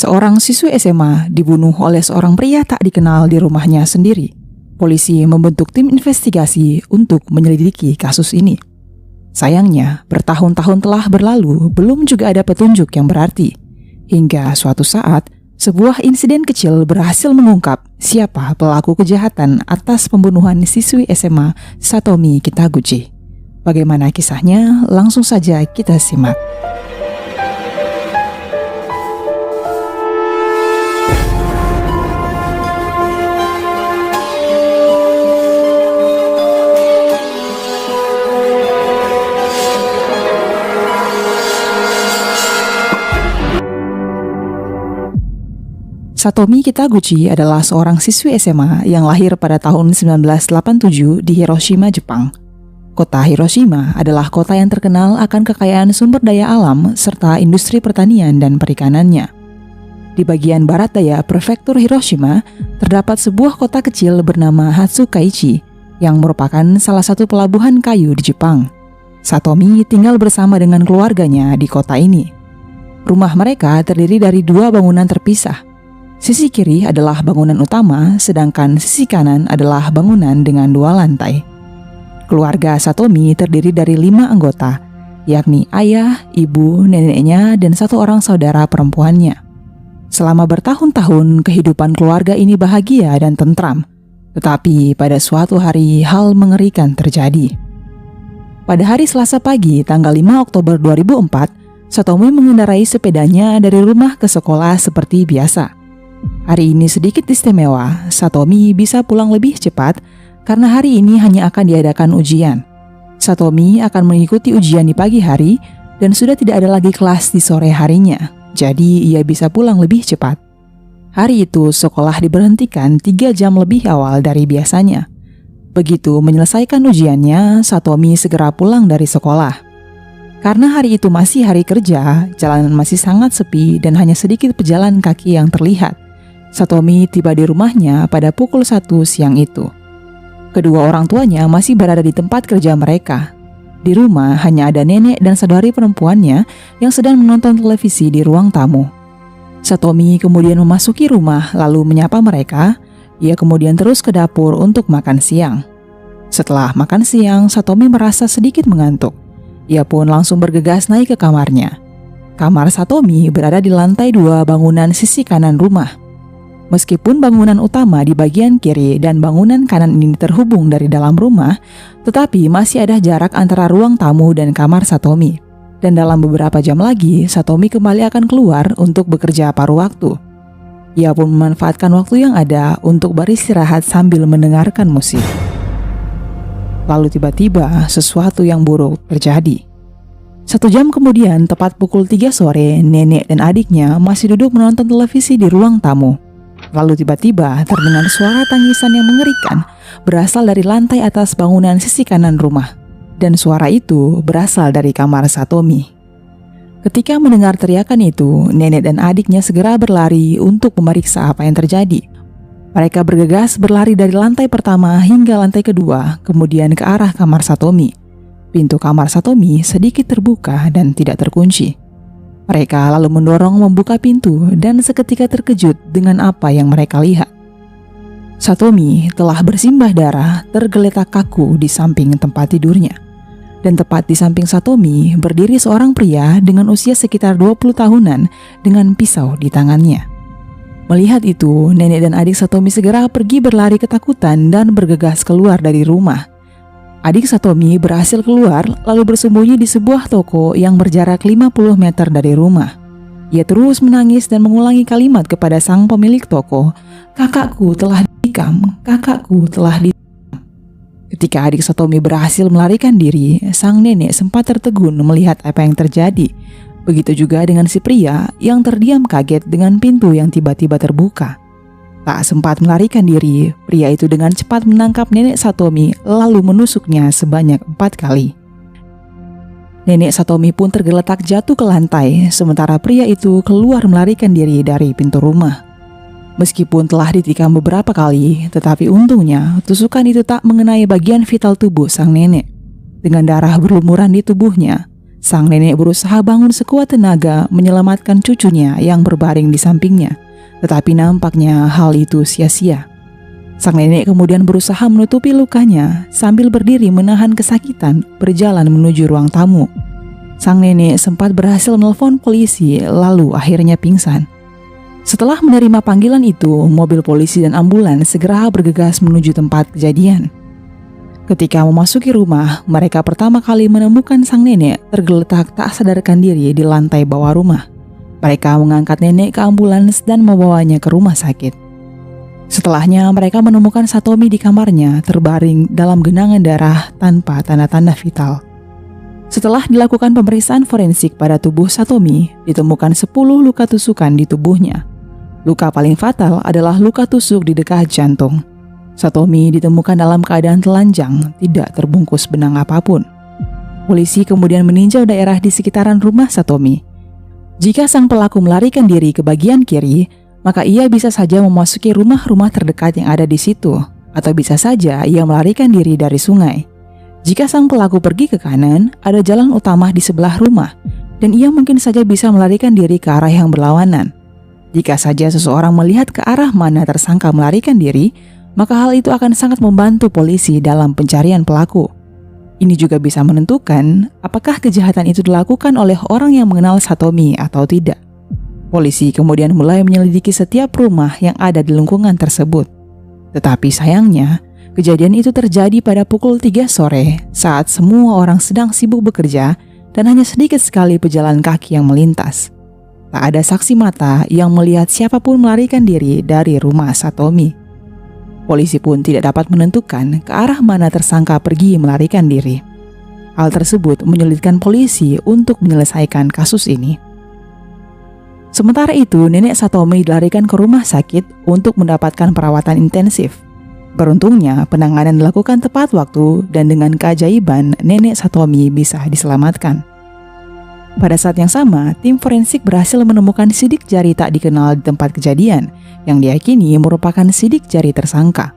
Seorang siswi SMA dibunuh oleh seorang pria tak dikenal di rumahnya sendiri. Polisi membentuk tim investigasi untuk menyelidiki kasus ini. Sayangnya, bertahun-tahun telah berlalu, belum juga ada petunjuk yang berarti. Hingga suatu saat, sebuah insiden kecil berhasil mengungkap siapa pelaku kejahatan atas pembunuhan siswi SMA Satomi Kitaguchi. Bagaimana kisahnya? Langsung saja kita simak. Satomi Kitaguchi adalah seorang siswi SMA yang lahir pada tahun 1987 di Hiroshima, Jepang. Kota Hiroshima adalah kota yang terkenal akan kekayaan sumber daya alam serta industri pertanian dan perikanannya. Di bagian barat daya prefektur Hiroshima, terdapat sebuah kota kecil bernama Hatsukaichi yang merupakan salah satu pelabuhan kayu di Jepang. Satomi tinggal bersama dengan keluarganya di kota ini. Rumah mereka terdiri dari dua bangunan terpisah. Sisi kiri adalah bangunan utama, sedangkan sisi kanan adalah bangunan dengan dua lantai. Keluarga Satomi terdiri dari 5 anggota, yakni ayah, ibu, neneknya, dan 1 orang saudara perempuannya. Selama bertahun-tahun, kehidupan keluarga ini bahagia dan tentram. Tetapi pada suatu hari, hal mengerikan terjadi. Pada hari Selasa pagi, tanggal 5 Oktober 2004, Satomi mengendarai sepedanya dari rumah ke sekolah seperti biasa. Hari ini sedikit istimewa, Satomi bisa pulang lebih cepat karena hari ini hanya akan diadakan ujian. Satomi akan mengikuti ujian di pagi hari dan sudah tidak ada lagi kelas di sore harinya, jadi ia bisa pulang lebih cepat. Hari itu sekolah diberhentikan 3 jam lebih awal dari biasanya. Begitu menyelesaikan ujiannya, Satomi segera pulang dari sekolah. Karena hari itu masih hari kerja, jalanan masih sangat sepi dan hanya sedikit pejalan kaki yang terlihat. Satomi tiba di rumahnya pada pukul 1 siang itu. Kedua orang tuanya masih berada di tempat kerja mereka. Di rumah hanya ada nenek dan saudari perempuannya yang sedang menonton televisi di ruang tamu. Satomi kemudian memasuki rumah lalu menyapa mereka. Ia kemudian terus ke dapur untuk makan siang. Setelah makan siang, Satomi merasa sedikit mengantuk. Ia pun langsung bergegas naik ke kamarnya. Kamar Satomi berada di lantai 2 bangunan sisi kanan rumah. Meskipun bangunan utama di bagian kiri dan bangunan kanan ini terhubung dari dalam rumah, tetapi masih ada jarak antara ruang tamu dan kamar Satomi. Dan dalam beberapa jam lagi, Satomi kembali akan keluar untuk bekerja paruh waktu. Ia pun memanfaatkan waktu yang ada untuk beristirahat sambil mendengarkan musik. Lalu tiba-tiba sesuatu yang buruk terjadi. 1 jam kemudian, tepat pukul 3 sore, nenek dan adiknya masih duduk menonton televisi di ruang tamu. Lalu tiba-tiba terdengar suara tangisan yang mengerikan berasal dari lantai atas bangunan sisi kanan rumah. Dan suara itu berasal dari kamar Satomi. Ketika mendengar teriakan itu, nenek dan adiknya segera berlari untuk memeriksa apa yang terjadi. Mereka bergegas berlari dari lantai pertama hingga lantai kedua, kemudian ke arah kamar Satomi. Pintu kamar Satomi sedikit terbuka dan tidak terkunci. Mereka lalu mendorong membuka pintu dan seketika terkejut dengan apa yang mereka lihat. Satomi telah bersimbah darah tergeletak kaku di samping tempat tidurnya. Dan tepat di samping Satomi berdiri seorang pria dengan usia sekitar 20 tahunan dengan pisau di tangannya. Melihat itu, nenek dan adik Satomi segera pergi berlari ketakutan dan bergegas keluar dari rumah. Adik Satomi berhasil keluar lalu bersembunyi di sebuah toko yang berjarak 50 meter dari rumah. Ia terus menangis dan mengulangi kalimat kepada sang pemilik toko, "Kakakku telah ditikam, kakakku telah ditikam." Ketika adik Satomi berhasil melarikan diri, sang nenek sempat tertegun melihat apa yang terjadi. Begitu juga dengan si pria yang terdiam kaget dengan pintu yang tiba-tiba terbuka. Tak sempat melarikan diri, pria itu dengan cepat menangkap nenek Satomi lalu menusuknya sebanyak 4 kali. Nenek Satomi pun tergeletak jatuh ke lantai, sementara pria itu keluar melarikan diri dari pintu rumah. Meskipun telah ditikam beberapa kali, tetapi untungnya tusukan itu tak mengenai bagian vital tubuh sang nenek. Dengan darah berlumuran di tubuhnya, Sang nenek berusaha bangun sekuat tenaga menyelamatkan cucunya yang berbaring di sampingnya, tetapi nampaknya hal itu sia-sia. Sang nenek kemudian berusaha menutupi lukanya sambil berdiri menahan kesakitan berjalan menuju ruang tamu. Sang nenek sempat berhasil menelpon polisi lalu akhirnya pingsan. Setelah menerima panggilan itu, mobil polisi dan ambulans segera bergegas menuju tempat kejadian. Ketika memasuki rumah, mereka pertama kali menemukan sang nenek tergeletak tak sadarkan diri di lantai bawah rumah. Mereka mengangkat nenek ke ambulans dan membawanya ke rumah sakit. Setelahnya, mereka menemukan Satomi di kamarnya terbaring dalam genangan darah tanpa tanda-tanda vital. Setelah dilakukan pemeriksaan forensik pada tubuh Satomi, ditemukan 10 luka tusukan di tubuhnya. Luka paling fatal adalah luka tusuk di dekat jantung. Satomi ditemukan dalam keadaan telanjang, tidak terbungkus benang apapun. Polisi kemudian meninjau daerah di sekitaran rumah Satomi. Jika sang pelaku melarikan diri ke bagian kiri, maka ia bisa saja memasuki rumah-rumah terdekat yang ada di situ, atau bisa saja ia melarikan diri dari sungai. Jika sang pelaku pergi ke kanan, ada jalan utama di sebelah rumah, dan ia mungkin saja bisa melarikan diri ke arah yang berlawanan. Jika saja seseorang melihat ke arah mana tersangka melarikan diri, maka hal itu akan sangat membantu polisi dalam pencarian pelaku. Ini juga bisa menentukan apakah kejahatan itu dilakukan oleh orang yang mengenal Satomi atau tidak. Polisi kemudian mulai menyelidiki setiap rumah yang ada di lingkungan tersebut. Tetapi sayangnya, kejadian itu terjadi pada pukul 3 sore saat semua orang sedang sibuk bekerja dan hanya sedikit sekali pejalan kaki yang melintas. Tak ada saksi mata yang melihat siapapun melarikan diri dari rumah Satomi. Polisi pun tidak dapat menentukan ke arah mana tersangka pergi melarikan diri. Hal tersebut menyulitkan polisi untuk menyelesaikan kasus ini. Sementara itu, nenek Satomi dilarikan ke rumah sakit untuk mendapatkan perawatan intensif. Beruntungnya, penanganan dilakukan tepat waktu dan dengan keajaiban, nenek Satomi bisa diselamatkan. Pada saat yang sama, tim forensik berhasil menemukan sidik jari tak dikenal di tempat kejadian, yang diyakini merupakan sidik jari tersangka.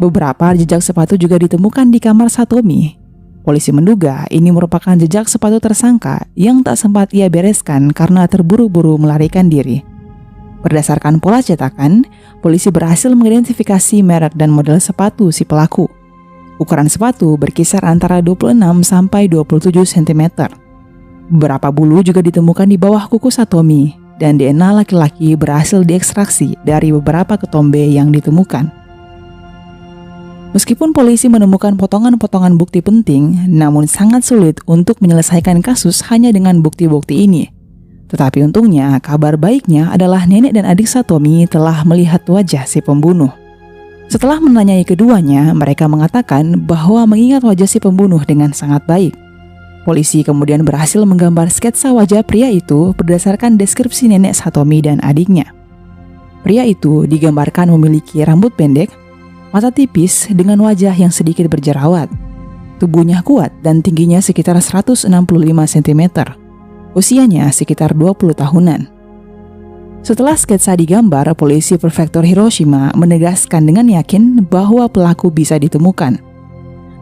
Beberapa jejak sepatu juga ditemukan di kamar Satomi. Polisi menduga ini merupakan jejak sepatu tersangka yang tak sempat ia bereskan karena terburu-buru melarikan diri. Berdasarkan pola cetakan, polisi berhasil mengidentifikasi merek dan model sepatu si pelaku. Ukuran sepatu berkisar antara 26 sampai 27 cm. Beberapa bulu juga ditemukan di bawah kuku Satomi, dan DNA laki-laki berhasil diekstraksi dari beberapa ketombe yang ditemukan. Meskipun polisi menemukan potongan-potongan bukti penting, namun sangat sulit untuk menyelesaikan kasus hanya dengan bukti-bukti ini. Tetapi untungnya, kabar baiknya adalah nenek dan adik Satomi telah melihat wajah si pembunuh. Setelah menanyai keduanya, mereka mengatakan bahwa mengingat wajah si pembunuh dengan sangat baik. Polisi kemudian berhasil menggambar sketsa wajah pria itu berdasarkan deskripsi nenek Satomi dan adiknya. Pria itu digambarkan memiliki rambut pendek, mata tipis dengan wajah yang sedikit berjerawat. Tubuhnya kuat dan tingginya sekitar 165 cm. Usianya sekitar 20 tahunan. Setelah sketsa digambar, polisi prefektur Hiroshima menegaskan dengan yakin bahwa pelaku bisa ditemukan.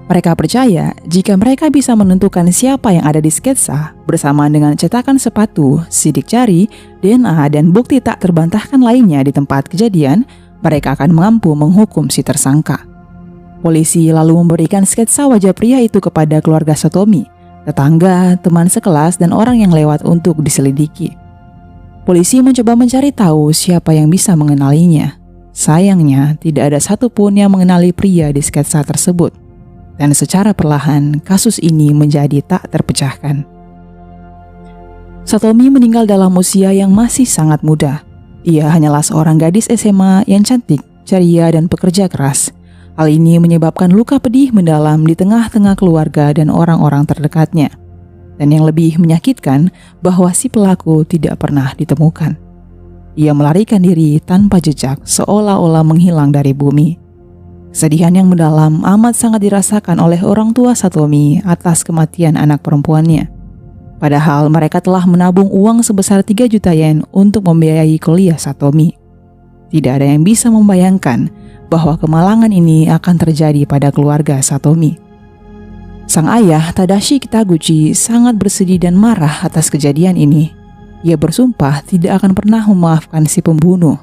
Mereka percaya jika mereka bisa menentukan siapa yang ada di sketsa bersamaan dengan cetakan sepatu, sidik jari, DNA, dan bukti tak terbantahkan lainnya di tempat kejadian, mereka akan mampu menghukum si tersangka. Polisi lalu memberikan sketsa wajah pria itu kepada keluarga Satomi, tetangga, teman sekelas, dan orang yang lewat untuk diselidiki. Polisi mencoba mencari tahu siapa yang bisa mengenalinya. Sayangnya, tidak ada satupun yang mengenali pria di sketsa tersebut. Dan secara perlahan, kasus ini menjadi tak terpecahkan. Satomi meninggal dalam usia yang masih sangat muda. Ia hanyalah seorang gadis SMA yang cantik, ceria, dan pekerja keras. Hal ini menyebabkan luka pedih mendalam di tengah-tengah keluarga dan orang-orang terdekatnya. Dan yang lebih menyakitkan, bahwa si pelaku tidak pernah ditemukan. Ia melarikan diri tanpa jejak, seolah-olah menghilang dari bumi. Kesedihan yang mendalam amat sangat dirasakan oleh orang tua Satomi atas kematian anak perempuannya. Padahal mereka telah menabung uang sebesar 3 juta yen untuk membiayai kuliah Satomi. Tidak ada yang bisa membayangkan bahwa kemalangan ini akan terjadi pada keluarga Satomi. Sang ayah, Tadashi Kitaguchi, sangat bersedih dan marah atas kejadian ini. Ia bersumpah tidak akan pernah memaafkan si pembunuh.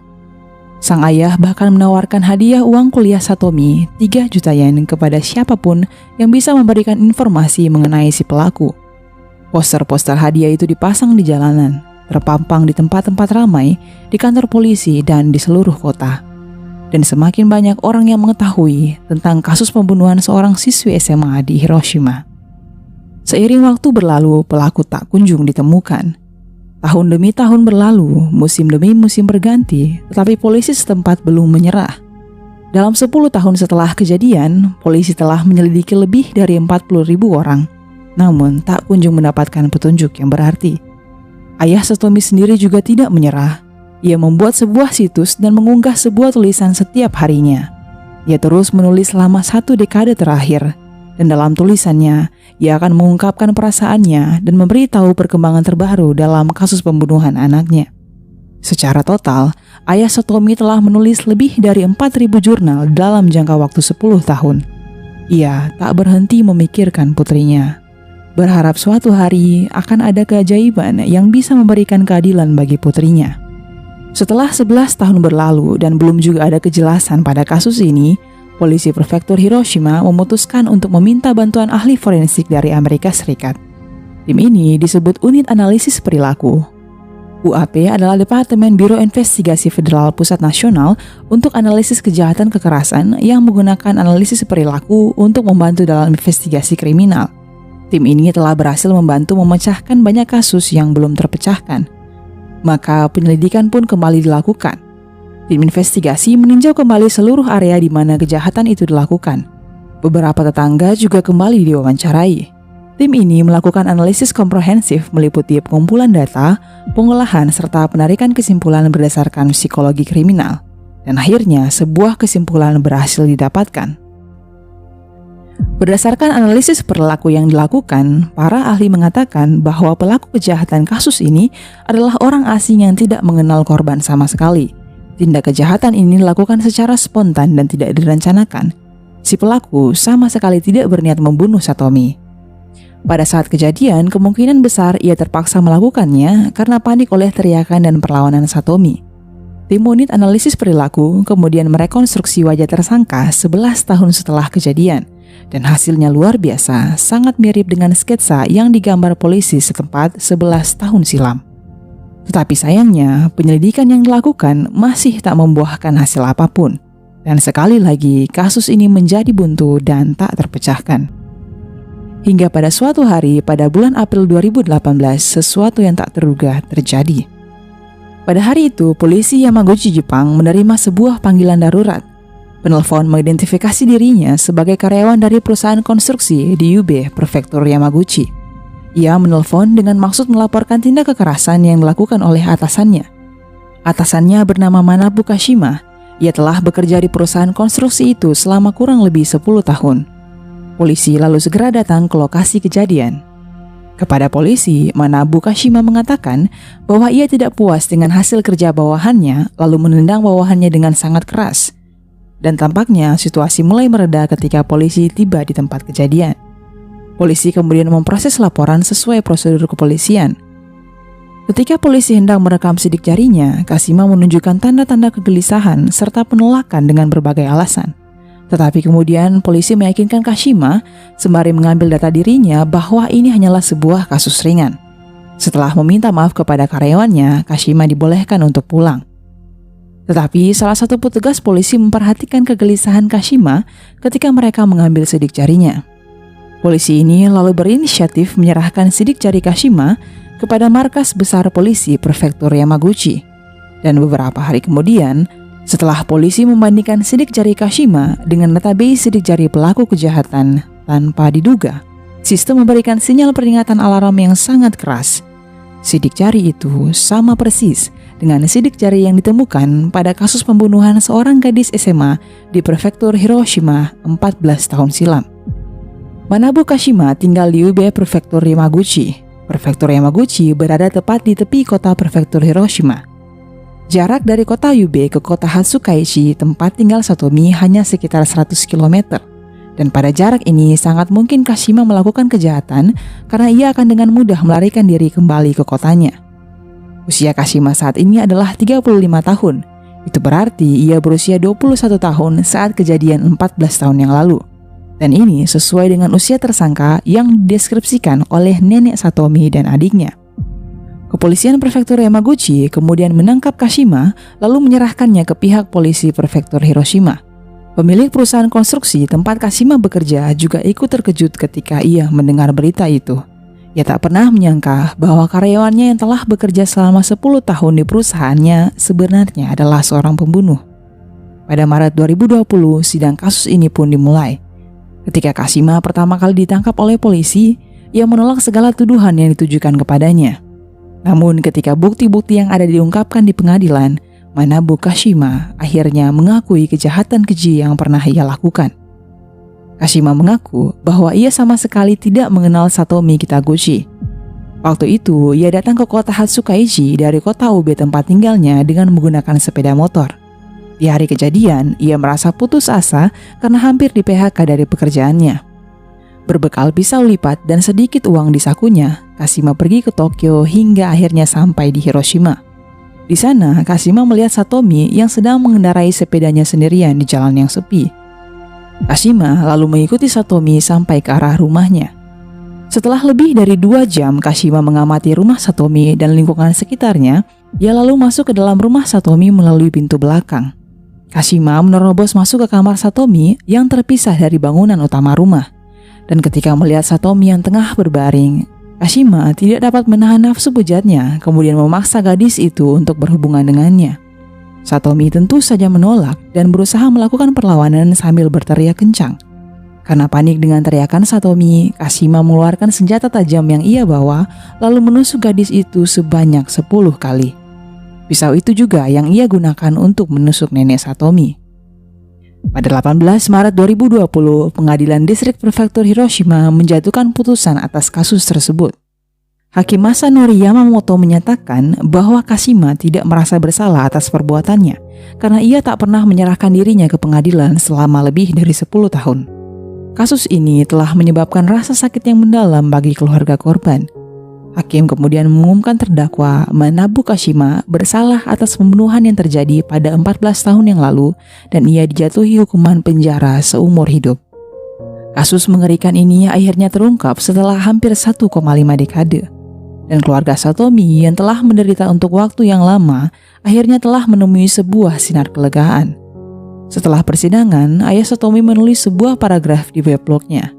Sang ayah bahkan menawarkan hadiah uang kuliah Satomi 3 juta yen kepada siapapun yang bisa memberikan informasi mengenai si pelaku. Poster-poster hadiah itu dipasang di jalanan, terpampang di tempat-tempat ramai, di kantor polisi, dan di seluruh kota. Dan semakin banyak orang yang mengetahui tentang kasus pembunuhan seorang siswi SMA di Hiroshima. Seiring waktu berlalu, pelaku tak kunjung ditemukan. Tahun demi tahun berlalu, musim demi musim berganti, tetapi polisi setempat belum menyerah. Dalam 10 tahun setelah kejadian, polisi telah menyelidiki lebih dari 40.000 orang, namun tak kunjung mendapatkan petunjuk yang berarti. Ayah Satomi sendiri juga tidak menyerah. Ia membuat sebuah situs dan mengunggah sebuah tulisan setiap harinya. Ia terus menulis selama 1 dekade terakhir, dan dalam tulisannya, ia akan mengungkapkan perasaannya dan memberitahu perkembangan terbaru dalam kasus pembunuhan anaknya. Secara total, ayah Satomi telah menulis lebih dari 4.000 jurnal dalam jangka waktu 10 tahun. Ia tak berhenti memikirkan putrinya, berharap suatu hari akan ada keajaiban yang bisa memberikan keadilan bagi putrinya. Setelah 11 tahun berlalu dan belum juga ada kejelasan pada kasus ini, polisi prefektur Hiroshima memutuskan untuk meminta bantuan ahli forensik dari Amerika Serikat. Tim ini disebut Unit Analisis Perilaku. UAP adalah Departemen Biro Investigasi Federal Pusat Nasional untuk analisis kejahatan kekerasan yang menggunakan analisis perilaku untuk membantu dalam investigasi kriminal. Tim ini telah berhasil membantu memecahkan banyak kasus yang belum terpecahkan. Maka penyelidikan pun kembali dilakukan. Tim investigasi meninjau kembali seluruh area di mana kejahatan itu dilakukan. Beberapa tetangga juga kembali diwawancarai. Tim ini melakukan analisis komprehensif meliputi pengumpulan data, pengolahan, serta penarikan kesimpulan berdasarkan psikologi kriminal. Dan akhirnya sebuah kesimpulan berhasil didapatkan. Berdasarkan analisis perilaku yang dilakukan, para ahli mengatakan bahwa pelaku kejahatan kasus ini adalah orang asing yang tidak mengenal korban sama sekali. Tindak kejahatan ini dilakukan secara spontan dan tidak direncanakan. Si pelaku sama sekali tidak berniat membunuh Satomi. Pada saat kejadian, kemungkinan besar ia terpaksa melakukannya karena panik oleh teriakan dan perlawanan Satomi. Tim unit analisis perilaku kemudian merekonstruksi wajah tersangka 11 tahun setelah kejadian. Dan hasilnya luar biasa, sangat mirip dengan sketsa yang digambar polisi setempat 11 tahun silam. Tetapi sayangnya, penyelidikan yang dilakukan masih tak membuahkan hasil apapun. Dan sekali lagi, kasus ini menjadi buntu dan tak terpecahkan. Hingga pada suatu hari pada bulan April 2018, sesuatu yang tak terduga terjadi. Pada hari itu, polisi Yamaguchi, Jepang menerima sebuah panggilan darurat. Penelpon mengidentifikasi dirinya sebagai karyawan dari perusahaan konstruksi di Yube, Prefektur Yamaguchi. Ia menelpon dengan maksud melaporkan tindak kekerasan yang dilakukan oleh atasannya. Atasannya bernama Manabu Kashima. Ia telah bekerja di perusahaan konstruksi itu selama kurang lebih 10 tahun. Polisi lalu segera datang ke lokasi kejadian. Kepada polisi, Manabu Kashima mengatakan bahwa ia tidak puas dengan hasil kerja bawahannya, lalu menendang bawahannya dengan sangat keras. Dan tampaknya situasi mulai mereda ketika polisi tiba di tempat kejadian. Polisi kemudian memproses laporan sesuai prosedur kepolisian. Ketika polisi hendak merekam sidik jarinya, Kashima menunjukkan tanda-tanda kegelisahan serta penolakan dengan berbagai alasan. Tetapi kemudian polisi meyakinkan Kashima sembari mengambil data dirinya bahwa ini hanyalah sebuah kasus ringan. Setelah meminta maaf kepada karyawannya, Kashima dibolehkan untuk pulang. Tetapi salah satu petugas polisi memperhatikan kegelisahan Kashima ketika mereka mengambil sidik jarinya. Polisi ini lalu berinisiatif menyerahkan sidik jari Kashima kepada markas besar polisi Prefektur Yamaguchi. Dan beberapa hari kemudian, setelah polisi membandingkan sidik jari Kashima dengan database sidik jari pelaku kejahatan tanpa diduga, sistem memberikan sinyal peringatan alarm yang sangat keras. Sidik jari itu sama persis dengan sidik jari yang ditemukan pada kasus pembunuhan seorang gadis SMA di Prefektur Hiroshima 14 tahun silam. Manabu Kashima tinggal di Ube, Prefektur Yamaguchi. Prefektur Yamaguchi berada tepat di tepi kota Prefektur Hiroshima. Jarak dari kota Ube ke kota Hatsukaishi, tempat tinggal Satomi, hanya sekitar 100 km. Dan pada jarak ini sangat mungkin Kashima melakukan kejahatan karena ia akan dengan mudah melarikan diri kembali ke kotanya. Usia Kashima saat ini adalah 35 tahun. Itu berarti ia berusia 21 tahun saat kejadian 14 tahun yang lalu. Dan ini sesuai dengan usia tersangka yang dideskripsikan oleh nenek Satomi dan adiknya. Kepolisian Prefektur Yamaguchi kemudian menangkap Kashima lalu menyerahkannya ke pihak polisi Prefektur Hiroshima. Pemilik perusahaan konstruksi tempat Kashima bekerja juga ikut terkejut ketika ia mendengar berita itu. Ia tak pernah menyangka bahwa karyawannya yang telah bekerja selama 10 tahun di perusahaannya sebenarnya adalah seorang pembunuh. Pada Maret 2020, sidang kasus ini pun dimulai. Ketika Kashima pertama kali ditangkap oleh polisi, ia menolak segala tuduhan yang ditujukan kepadanya. Namun ketika bukti-bukti yang ada diungkapkan di pengadilan, Manabu Kashima akhirnya mengakui kejahatan keji yang pernah ia lakukan. Kashima mengaku bahwa ia sama sekali tidak mengenal Satomi Kitaguchi. Waktu itu, ia datang ke kota Hatsukaichi dari kota Ube tempat tinggalnya dengan menggunakan sepeda motor. Di hari kejadian, ia merasa putus asa karena hampir di-PHK dari pekerjaannya. Berbekal pisau lipat dan sedikit uang di sakunya, Kashima pergi ke Tokyo hingga akhirnya sampai di Hiroshima. Di sana, Kashima melihat Satomi yang sedang mengendarai sepedanya sendirian di jalan yang sepi. Kashima lalu mengikuti Satomi sampai ke arah rumahnya. Setelah lebih dari 2 jam Kashima mengamati rumah Satomi dan lingkungan sekitarnya, ia lalu masuk ke dalam rumah Satomi melalui pintu belakang. Kashima menerobos masuk ke kamar Satomi yang terpisah dari bangunan utama rumah. Dan ketika melihat Satomi yang tengah berbaring, Kashima tidak dapat menahan nafsu bejatnya, kemudian memaksa gadis itu untuk berhubungan dengannya. Satomi tentu saja menolak dan berusaha melakukan perlawanan sambil berteriak kencang. Karena panik dengan teriakan Satomi, Kashima mengeluarkan senjata tajam yang ia bawa, lalu menusuk gadis itu sebanyak 10 kali. Pisau itu juga yang ia gunakan untuk menusuk nenek Satomi. Pada 18 Maret 2020, Pengadilan Distrik Prefektur Hiroshima menjatuhkan putusan atas kasus tersebut. Hakim Masanori Yamamoto menyatakan bahwa Kashima tidak merasa bersalah atas perbuatannya karena ia tak pernah menyerahkan dirinya ke pengadilan selama lebih dari 10 tahun. Kasus ini telah menyebabkan rasa sakit yang mendalam bagi keluarga korban. Hakim kemudian mengumumkan terdakwa Manabu Kashima bersalah atas pembunuhan yang terjadi pada 14 tahun yang lalu dan ia dijatuhi hukuman penjara seumur hidup. Kasus mengerikan ini akhirnya terungkap setelah hampir 1,5 dekade. Dan keluarga Satomi yang telah menderita untuk waktu yang lama akhirnya telah menemui sebuah sinar kelegaan. Setelah persidangan, ayah Satomi menulis sebuah paragraf di weblognya.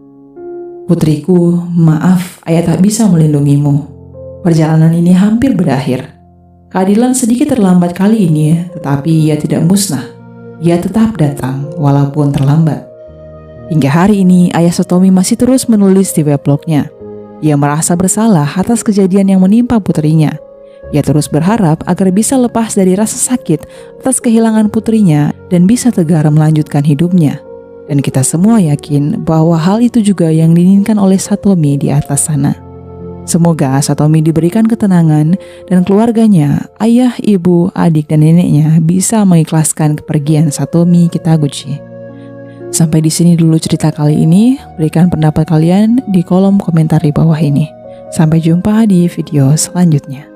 "Putriku, maaf ayah tak bisa melindungimu. Perjalanan ini hampir berakhir. Keadilan sedikit terlambat kali ini, tetapi ia tidak musnah. Ia tetap datang walaupun terlambat." Hingga hari ini, ayah Satomi masih terus menulis di weblognya. Ia merasa bersalah atas kejadian yang menimpa putrinya. Ia terus berharap agar bisa lepas dari rasa sakit atas kehilangan putrinya dan bisa tegar melanjutkan hidupnya. Dan kita semua yakin bahwa hal itu juga yang diinginkan oleh Satomi di atas sana. Semoga Satomi diberikan ketenangan dan keluarganya, ayah, ibu, adik, dan neneknya bisa mengikhlaskan kepergian Satomi Kitaguchi. Sampai di sini dulu cerita kali ini. Berikan pendapat kalian di kolom komentar di bawah ini. Sampai jumpa di video selanjutnya.